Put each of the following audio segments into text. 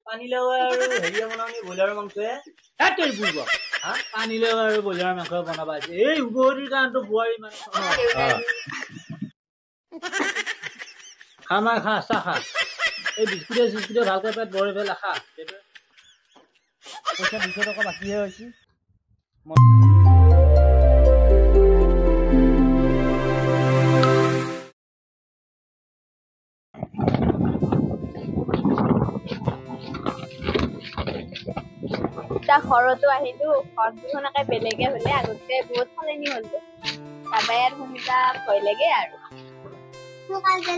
পানীলাও আৰু হেৰিয়ে বনাওনি ব্ৰইলাৰৰ মাংসয়ে তেল বুলব পানীলাও আৰু ব্ৰইলাৰৰ মাংস বনাবা আছে এই উগৰিৰ কাৰণটো বোৱাৰী মানে খা মাৰ খা চাহ খা এই বিস্কুটে ভালকে পেট ভৰি পেলাই খা পইচা 200 টকা বাকীহে হৈছে ঘৰতো আহিলো ঘৰত দুখনকে বেলেগে হলে আগতে বহুত সলনি হলো তাবাই আৰু শুনিবা ভয় লাগে আৰু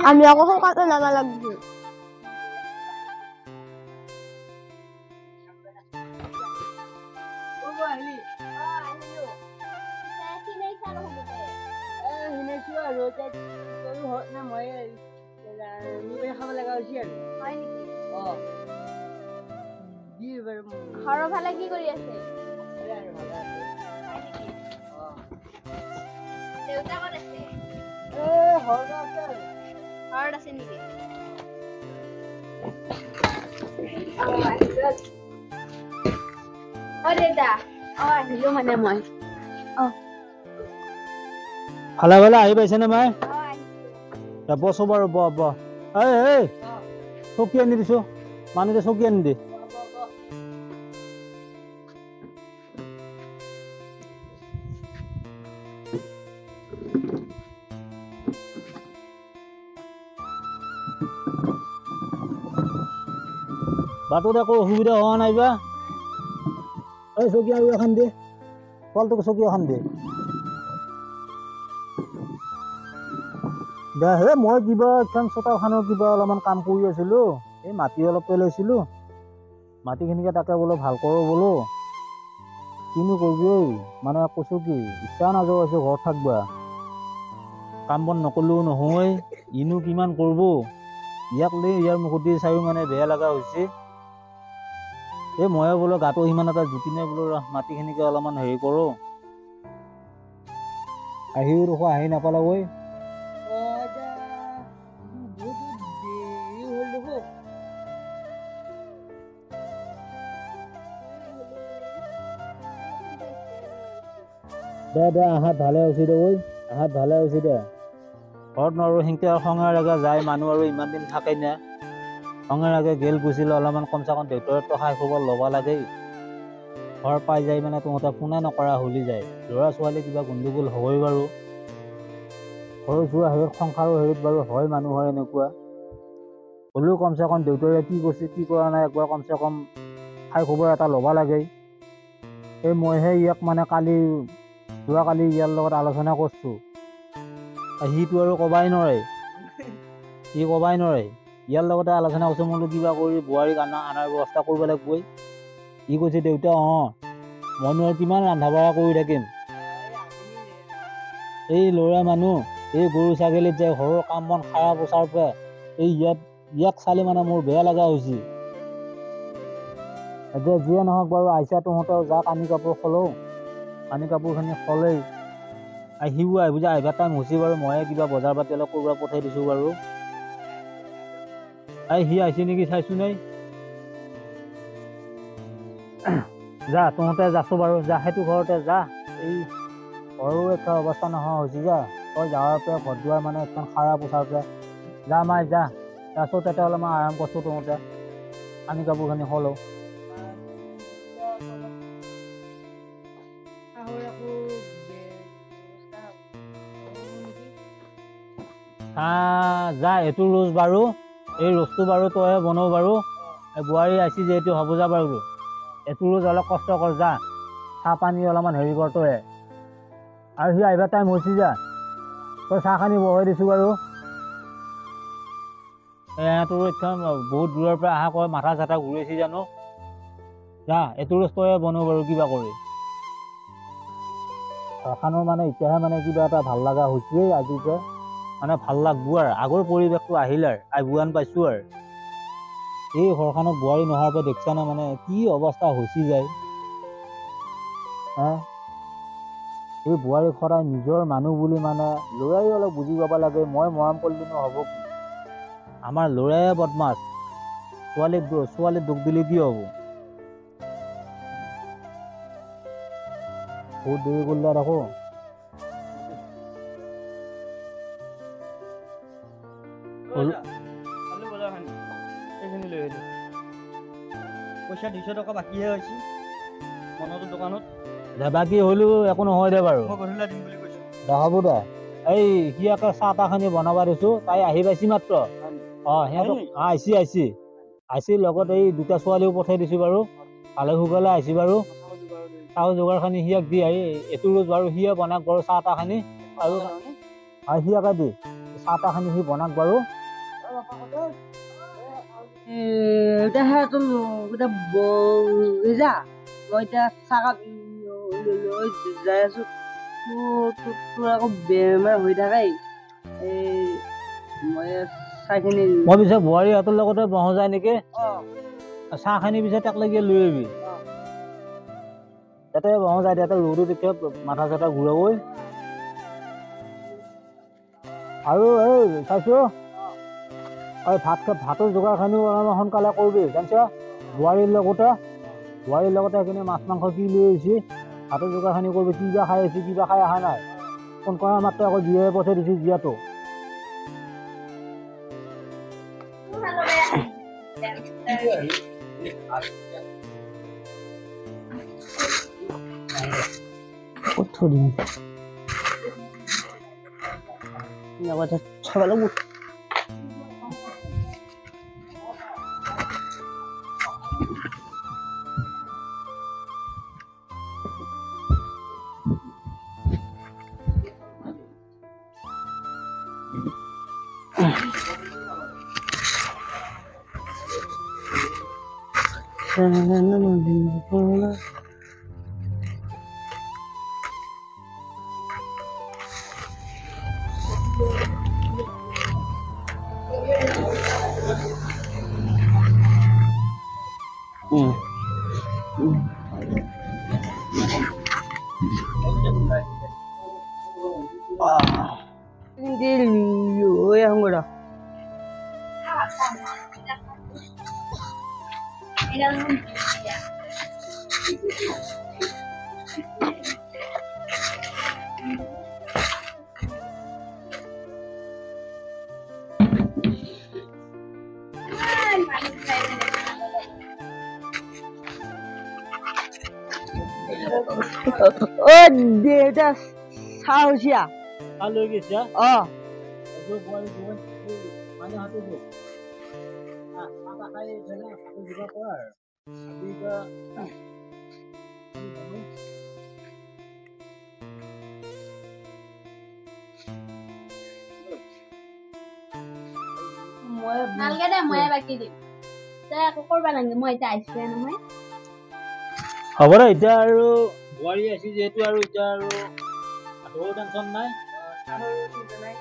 আমি আকৌ সোনকালে যাব লাগিব ঘৰৰ ফালে কি কৰি আছে দেউতা ক'ত আছে ঘৰত আছে নেকি দেউতা আহিলো মানে মই ভালে ভালে আহি পাইছে নে মাই বছো বাৰু ব এই চকী আনি দিছো মানুহটো চকী আনি দে বাটত একো অসুবিধা হোৱা নাই বা এই চকী আৰু এখন দে ফলটোকে চকী এখন দে দে হে মই কিবা এখন চোতালখনৰ কিবা অলপমান কাম কৰি আছিলো এই মাটি অলপ পেলাইছিলো মাটিখিনিকে তাকে বোলো ভাল কৰোঁ বোলো কিনো কৰিবি মানে কৈছো কি ইচ্ছা নাযাওঁ আছে ঘৰত থাকবা কাম বন নকৰিলেও নহয় ইনো কিমান কৰিব ইয়াক লৈ ইয়াৰ মুখতে চাইও মানে বেয়া লগা হৈছে এই ময়ে বোলো গাটো সিমান এটা জুতি নাই বোলো মাটিখিনিকে অলপমান হেৰি কৰোঁ আহিও দেখো আহি নাপালা ঐ দে আহাত ভালে হৈছে দে ঐ আহাত ভালে হৈছে দে ঘৰত নোৱাৰো সিংকে আৰু খঙেৰ আগে যায় মানুহ আৰু ইমান দিন থাকে নে খঙেৰ আগে গেল গুচিলে অলপমান কমচে কম দেউতাৰতো খাই খবৰ ল'ব লাগে ঘৰ পাই যায় মানে তহঁতে ফোনে নকৰা হলি যায় ল'ৰা ছোৱালী কিবা গণ্ডগোল হবই বাৰু সৰু চোৱা হেৰিত সংসাৰৰ হেৰিত বাৰু হয় মানুহৰ এনেকুৱা হ'লেও কমচে কম দেউতাৰে কি কৰিছে কি কৰা নাই একবাৰ কমচে কম খাই খবৰ এটা ল'ব লাগে এই মইহে ইয়াক মানে যোৱাকালি ইয়াৰ লগত আলোচনা কৰিছোঁ সিটো আৰু ক'বাই নোৱাৰে সি ক'বাই নোৱাৰে ইয়াৰ লগতে আলোচনা কৰিছোঁ মই কিবা কৰি বোৱাৰীক আনাৰ ব্যৱস্থা কৰিব লাগিবই সি কৈছে দেউতা মইনো আৰু কিমান ৰন্ধা বঢ়া কৰি থাকিম এই ল'ৰা মানুহ এই গৰু ছাগলীত যায় ঘৰৰ কাম বন খাৰা পোচাৰ পৰা এই ইয়াক চালি মানে মোৰ বেয়া লগা হৈছে এতিয়া যিয়ে নহওক বাৰু আহিছা তহঁতৰ যাক কানি কাপোৰ খলো কানি কাপোৰখিনি খলেই সিও আহিব যে আহিবা টাইম হৈছে বাৰু ময়ে কিবা বজাৰ পাতি অলপ কৰিব পঠাই দিছোঁ বাৰু সি আহিছে নেকি চাইছোঁ নাই যা তহঁতে যাছো বাৰু যা সেইটো ঘৰতে যা এই ঘৰো একটা অৱস্থা নোহোৱা হৈছে যা তই যাৱাৰ পৰা ঘৰ দুৱাৰ মানে একদম খাৰা পোচাৰ পৰা যা মাই যা যাছো তাতে অলপমান আৰাম কৰিছোঁ তহঁতে কানি কাপোৰখিনি খলো যা এইটো ৰোজ বাৰু এই ৰোজটো বাৰু তই বনাও বাৰু বোৱাৰী আহিছে যিহেতু হ'ব যা বাৰু এইটো ৰোজ অলপ কষ্ট কৰ যা চাহ পানী অলপমান হেৰি কৰ তই আৰু সি আহিবা টাইম হৈছে যা তই চাহখিনি বহাই দিছোঁ বাৰু তোৰ একদম বহুত দূৰৰ পৰা অহা কয় মাথা চাথা ঘূৰাইছে জানো যা এইটো ৰোজ তই বনাও বাৰু কিবা কৰি ঘৰখনৰ মানে এতিয়াহে মানে কিবা এটা ভাল লগা হৈছে আজিতে মানে ভাল লাগবো আৰু আগৰ পৰিৱেশটো আহিল আৰু আইবুৱান পাইছোঁ আৰু এই ঘৰখনত বোৱাৰী নোহোৱাৰ পৰা দেখিছা না মানে কি অৱস্থা হৈছে যায় এই বোৱাৰী সদায় নিজৰ মানুহ বুলি মানে ল'ৰাই অলপ বুজি পাব লাগে মই মৰম কৰিলেনো হ'ব কি আমাৰ ল'ৰাই বদমাছ ছোৱালীক দুখ দিলে কি হ'ব? বহুত দেৰি কৰিলে আকৌ। পইচা 200 টকা বাকীহে হৈছে মনতো দোকানত। বাকী হ'লেও একো নহয় দে বাৰু। মই গধূলা দিম বুলি কৈছো। হ'ব দে। এই সিয়াকে চাহ তাহখিনি বনাব দিছো, তাই আহি পাইছি মাত্ৰ। সিহঁতক আহিছি লগত এই দুটা ছোৱালীও পঠাই দিছো বাৰু। ভালে সুগালে আহিছি বাৰু। চাউল যোগাৰখিনি সিয়াক দি আহি এইটো ৰোজ বাৰু সিয়ে বনাক বাৰু চাহ তাহখিনি। আৰু সিয়াকে দি চাহ তাহখিনি সি বনাক বাৰু। এতিয়া মই এতিয়া চাহকাপ লৈ যাই আছো। তোৰ আকৌ বেমাৰ হৈ থাকে। মই চাহখিনি মই পিছে বোৱাৰীহঁতৰ লগতে বহো যায় নেকি? চাহখিনি পিছে তাক লাগি লৈ আহিবি। তাতে বহো যায়, তাতে ৰ'দো দেখে মাথা চাথা ঘূৰাব। আৰু এই চাইছো ভাতৰ যোগাৰখিনিও অলপমান সোনকালে কৰিবি জানিছ। বোৱাৰীৰ লগতে সেইখিনি মাছ মাংস কি লৈ আহিছি, ভাতৰ যোগাৰখিনি কৰিবি। কিবা খাই আহিছি, কিবা খাই অহা নাই। ফোন কৰা মাত্ৰ আকৌ জীয়াই পঠাই দিছি জীয়াটো। চাব লাগিব। দেউতা চাহ হৈছিয়া লৈ গৈছে নালগে দে, মই বাকী দিম। তই একো কৰবা নালাগে, মই এতিয়া আহিছোৱে নহয়। হ'ব দে। এতিয়া আৰু বোৱাৰী আহিছে যিহেতু আৰু এতিয়া আৰু ভাতৰো টেনচন নাই,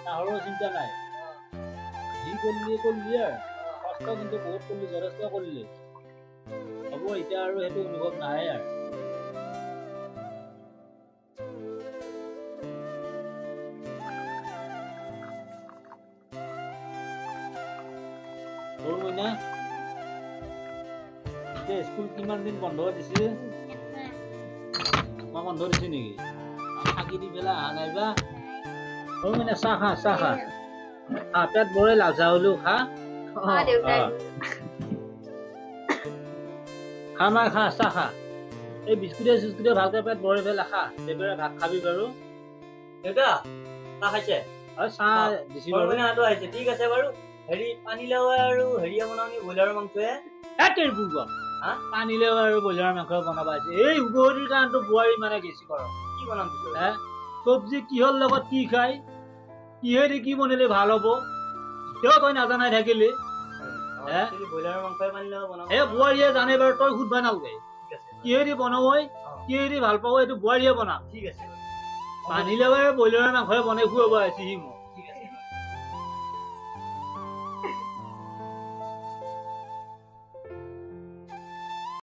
চাহৰো চিন্তা নাই। যি কৰিলি আৰু কষ্ট কিন্তু বহুত কৰিলি, যথেষ্ট কৰিলি। হ'ব এতিয়া আৰু সেইটো অনুভৱ নাহে আৰু। মইনা এতিয়া স্কুল কিমান দিন বন্ধ দিছে? বন্ধ দিছে নেকি? থাকি দি পেলাই অহা নাইবা? মইনা চাহ খা। পেট ভৰে লাল চাহ হলেও খা। চাহ খা। এই বিস্কুটে ভালকে পেট ভৰি পেলাই খা। সেইবাৰে ভাত খাবি বাৰু। দেউতা চাহ খাইছে? চাহ দিছি বাৰু। আহিছে ঠিক আছে বাৰু। পানীলাও আৰু বনাও নি ব্ৰইলাৰৰ মাংসয়ে? পানীলাও আৰু ব্ৰইলাৰৰ মাংস বনাব আছে। এই উভতিৰ কাৰণটো বোৱাৰী মানে বেছি কৰ। কি বনাম? চব্জি কিহৰ লগত কি খাই, কিহেদি কি বনালে ভাল হ'ব কিয় তই নাজানাই থাকিলি? ব্ৰইলাৰৰ মাংসয়ে পানীলাও বনাম। বোৱাৰীয়ে জানে বাৰু, তই সুধবা নালাগে। কিহেদি বনাব, কিহেদি ভাল পাব, এইটো বোৱাৰীয়ে বনাম। ঠিক আছে। পানীলাও আৰু ব্ৰইলাৰৰ মাংসয়ে বনাই খুৱাব আহিছে সি মোক।